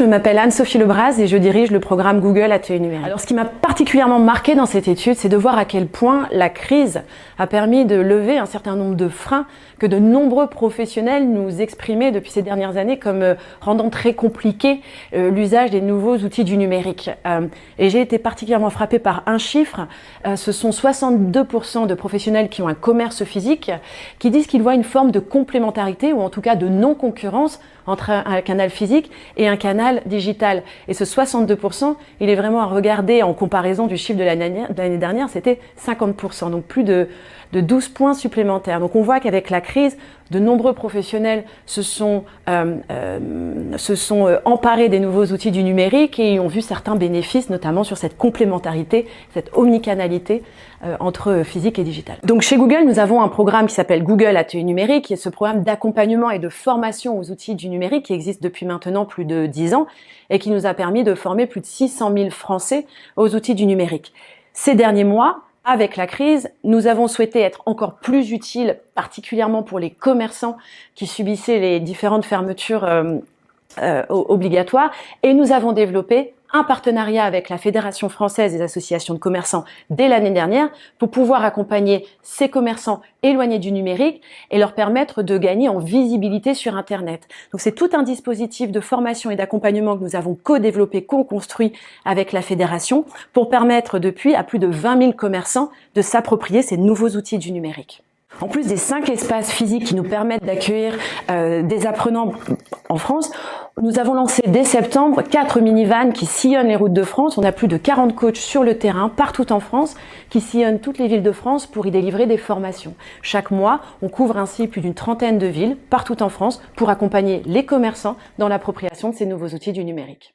m'appelle Anne-Sophie Lebras et je dirige le programme Google Atelier Numérique. Alors, ce qui m'a particulièrement marqué dans cette étude, c'est de voir à quel point la crise a permis de lever un certain nombre de freins que de nombreux professionnels nous exprimaient depuis ces dernières années comme rendant très compliqué l'usage des nouveaux outils du numérique. Et j'ai été particulièrement frappée par un chiffre. Ce sont 62% de professionnels qui ont un commerce physique qui disent qu'ils voient une forme de complémentarité ou en tout cas de non-concurrence entre un canal physique et un canal digital. Et ce 62%, il est vraiment à regarder en comparaison du chiffre de l'année dernière, c'était 50%, donc plus de 12 points supplémentaires. Donc on voit qu'avec la crise, de nombreux professionnels se sont emparés des nouveaux outils du numérique et ont vu certains bénéfices, notamment sur cette complémentarité, cette omnicanalité entre physique et digital. Donc chez Google, nous avons un programme qui s'appelle Google Atelier Numérique, qui est ce programme d'accompagnement et de formation aux outils du numérique qui existe depuis maintenant plus de 10 ans et qui nous a permis de former plus de 600 000 Français aux outils du numérique. Ces derniers mois, avec la crise, nous avons souhaité être encore plus utiles, particulièrement pour les commerçants qui subissaient les différentes fermetures obligatoires, et nous avons développé un partenariat avec la Fédération française des associations de commerçants dès l'année dernière pour pouvoir accompagner ces commerçants éloignés du numérique et leur permettre de gagner en visibilité sur Internet. Donc c'est tout un dispositif de formation et d'accompagnement que nous avons co-développé, co-construit avec la Fédération pour permettre depuis à plus de 20 000 commerçants de s'approprier ces nouveaux outils du numérique. En plus des 5 espaces physiques qui nous permettent d'accueillir des apprenants en France, nous avons lancé dès septembre 4 minivans qui sillonnent les routes de France. On a plus de 40 coachs sur le terrain, partout en France, qui sillonnent toutes les villes de France pour y délivrer des formations. Chaque mois, on couvre ainsi plus d'une trentaine de villes, partout en France, pour accompagner les commerçants dans l'appropriation de ces nouveaux outils du numérique.